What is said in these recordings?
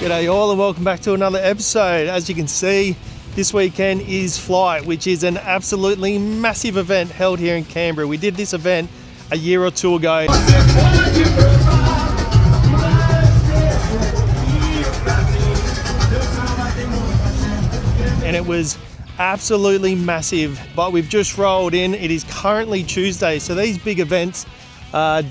G'day all and welcome back to another episode. As you can see, this weekend is Flight, which is an absolutely massive event held here in Canberra. We did this event a year or two ago. And it was absolutely massive, but we've just rolled in. It is currently Tuesday, so these big events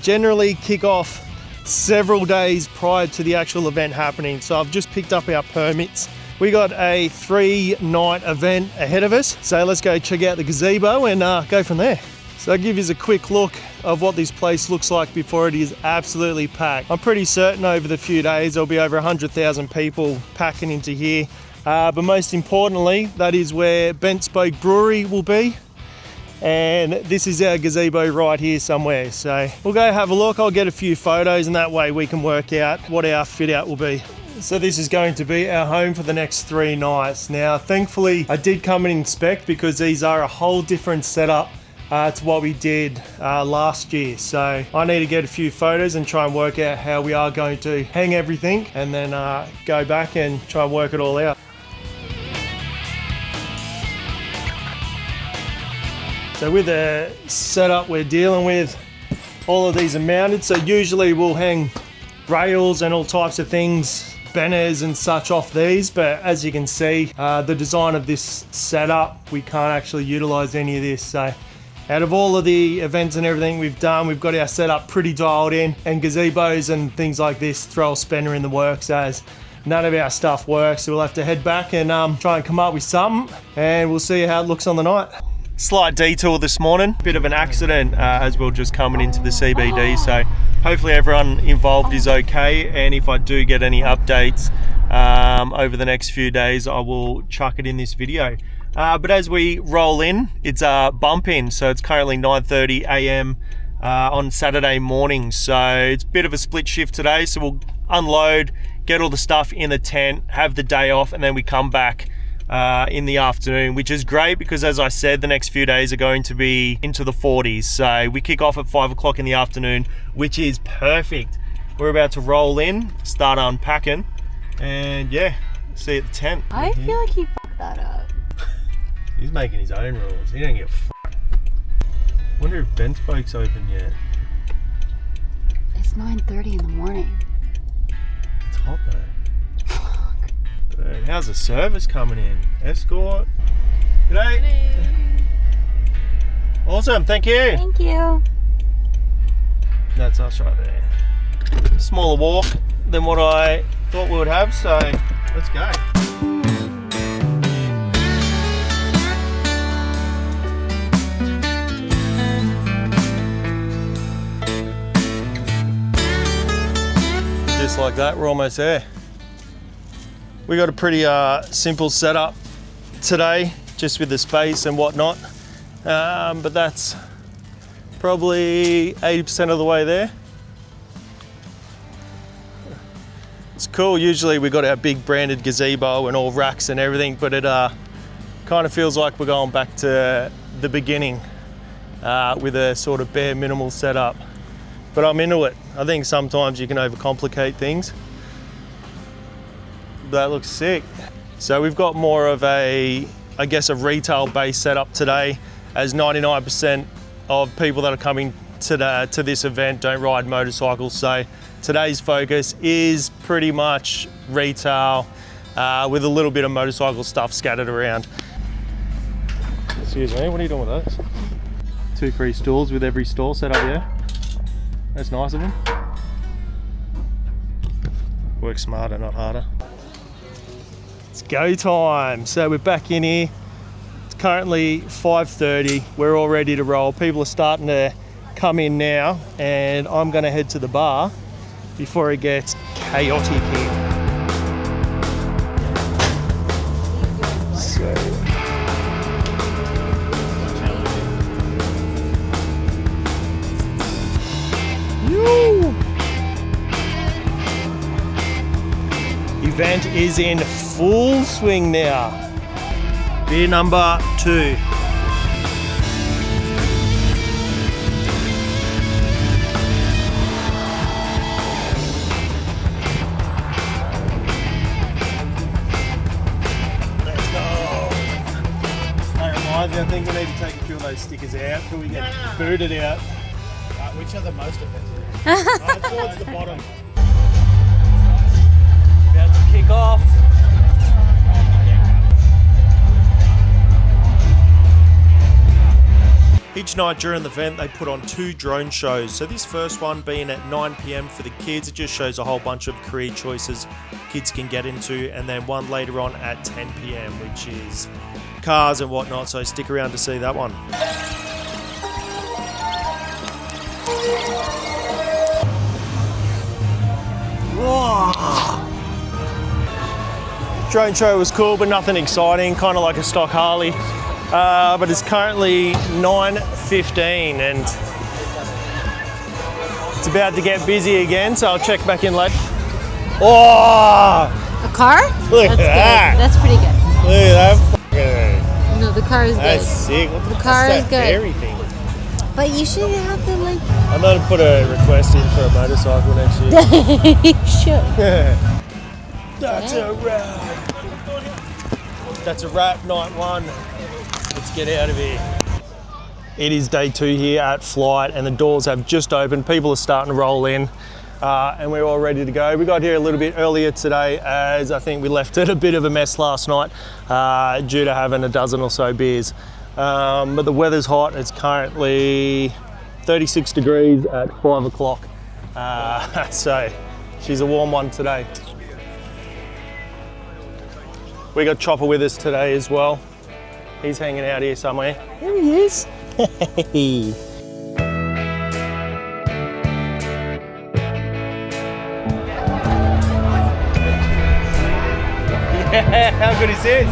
generally kick off several days prior to the actual event happening. So I've just picked up our permits. We got a 3-night event ahead of us, so let's go check out the gazebo and go from there. So I'll give you a quick look of what this place looks like before it is absolutely packed. I'm pretty certain over the few days there'll be over 100,000 people packing into here. But most importantly, that is where Bent Spoke Brewery will be. And this is our gazebo right here somewhere. So we'll go have a look. I'll get a few photos and that way we can work out what our fit out will be. So this is going to be our home for the next 3 nights. Now, thankfully, I did come and inspect because these are a whole different setup to what we did last year. So I need to get a few photos and try and work out how we are going to hang everything and then go back and try and work it all out. So with the setup we're dealing with, all of these are mounted. So usually we'll hang rails and all types of things, banners and such off these. But as you can see, the design of this setup, we can't actually utilize any of this. So out of all of the events and everything we've done, we've got our setup pretty dialed in, and gazebos and things like this throw a spanner in the works as none of our stuff works. So we'll have to head back and try and come up with something, and we'll see how it looks on the night. Slight detour this morning, bit of an accident as we're just coming into the CBD, so hopefully everyone involved is okay, and if I do get any updates over the next few days, I will chuck it in this video. But as we roll in, it's a bump in, so it's currently 9:30 a.m. On Saturday morning, so it's a bit of a split shift today, so we'll unload, get all the stuff in the tent, have the day off, and then we come back in the afternoon, which is great because, as I said, the next few days are going to be into the 40s. So we kick off at 5 o'clock in the afternoon, which is perfect. We're about to roll in, start unpacking, and yeah, see you at the tent. I feel like he fucked that up. He's making his own rules. He don't give a fuck. Wonder if Bent Spoke's open yet. It's 9:30 in the morning. It's hot though. Dude, how's the service coming in? Escort. G'day. Awesome, thank you. Thank you. That's us right there. Smaller walk than what I thought we would have, so let's go. Just like that, we're almost there. We got a pretty simple setup today, just with the space and whatnot, but that's probably 80% of the way there. It's cool. Usually we got our big branded gazebo and all racks and everything, but it kind of feels like we're going back to the beginning with a sort of bare minimal setup. But I'm into it. I think sometimes you can overcomplicate things. That looks sick. So we've got more of a, I guess, a retail based setup today, as 99% of people that are coming to this event don't ride motorcycles. So today's focus is pretty much retail with a little bit of motorcycle stuff scattered around. Excuse me, what are you doing with those? 2 free stools with every stall set up here. That's nice of them. Work smarter, not harder. It's go time. So we're back in here. It's currently 5:30. We're all ready to roll. People are starting to come in now, and I'm going to head to the bar before it gets chaotic here. So event is in full swing now. Beer number 2. those stickers out till we get booted out. Which are the most offensive? Towards the bottom. About to kick off. Each night during the event they put on 2 drone shows. So this first one being at 9 PM for the kids. It just shows a whole bunch of career choices kids can get into, and then one later on at 10 PM, which is cars and whatnot. So stick around to see that one. Whoa. Drone show was cool, but nothing exciting, kind of like a stock Harley. But it's currently 9:15 and it's about to get busy again, so I'll check back in later. Oh! A car? Look at That's that. good. That's pretty good. Look at that. No, the car is That's good. sick. What The car is that good. fairy thing? But you should have the like. I'm going to put a request in for a motorcycle next year. You should. That's a wrap. That's a wrap, night 1. Let's get out of here. It is day 2 here at Flight and the doors have just opened. People are starting to roll in and we're all ready to go. We got here a little bit earlier today as I think we left it a bit of a mess last night due to having a dozen or so beers. But the weather's hot. It's currently 36 degrees at 5 o'clock. So she's a warm one today. We got Chopper with us today as well. He's hanging out here somewhere. There he is. Hey. Yeah, how good is this?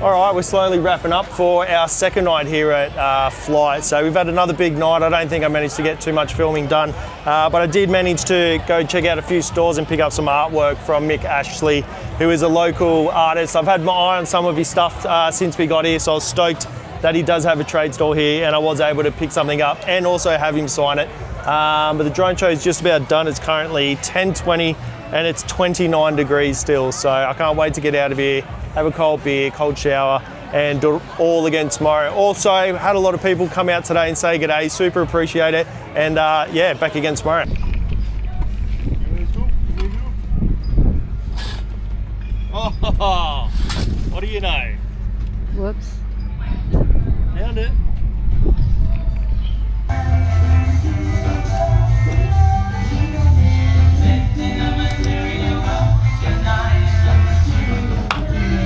All right, we're slowly wrapping up for our second night here at Flight. So we've had another big night. I don't think I managed to get too much filming done, but I did manage to go check out a few stores and pick up some artwork from Mick Ashley, who is a local artist. I've had my eye on some of his stuff since we got here, so I was stoked that he does have a trade store here and I was able to pick something up and also have him sign it. But the drone show is just about done. It's currently 10:20 and it's 29 degrees still, so I can't wait to get out of here, have a cold beer, cold shower, and do it all again tomorrow. Also, had a lot of people come out today and say g'day, super appreciate it, and yeah, back again tomorrow. Oh, what do you know? Whoops. Found it.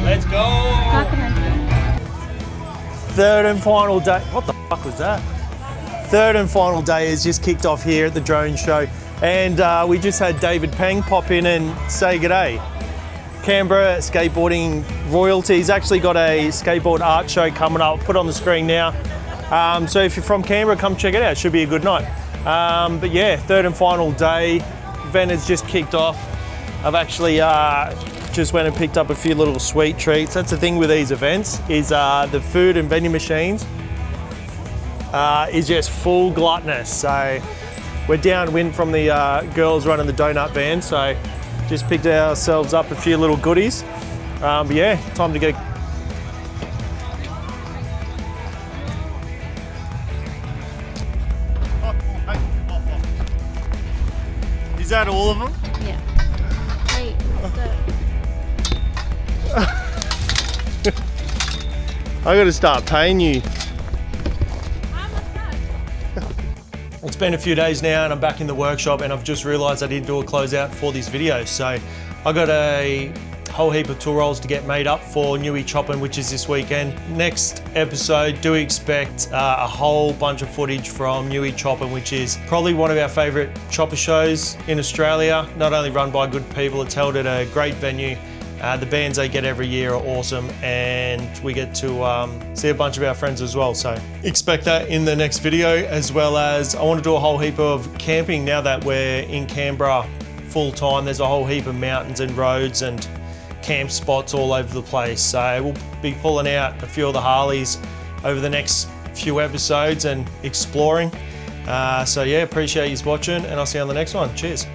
Let's go! Third and final day. What the fuck was that? Third and final day has just kicked off here at the drone show, and we just had David Peng pop in and say g'day. Canberra skateboarding royalty. He's actually got a skateboard art show coming up. I'll put on the screen now. So if you're from Canberra, come check it out. It should be a good night. But yeah, third and final day. Event has just kicked off. I've actually just went and picked up a few little sweet treats. That's the thing with these events, is the food and vending machines is just full gluttonous. So we're downwind from the girls running the donut van, so just picked ourselves up a few little goodies. But yeah, time to go. Is that all of them? Yeah. Hey, I gotta start paying you. It's been a few days now and I'm back in the workshop and I've just realised I didn't do a closeout for this video. So I got a whole heap of tool rolls to get made up for Newey Chopping, which is this weekend. Next episode, do expect a whole bunch of footage from Newey Chopping, which is probably one of our favourite chopper shows in Australia. Not only run by good people, it's held at a great venue. The bands they get every year are awesome, and we get to see a bunch of our friends as well. So expect that in the next video, as well as I want to do a whole heap of camping now that we're in Canberra full time. There's a whole heap of mountains and roads and camp spots all over the place. So we'll be pulling out a few of the Harleys over the next few episodes and exploring. So yeah, appreciate you watching, and I'll see you on the next one. Cheers.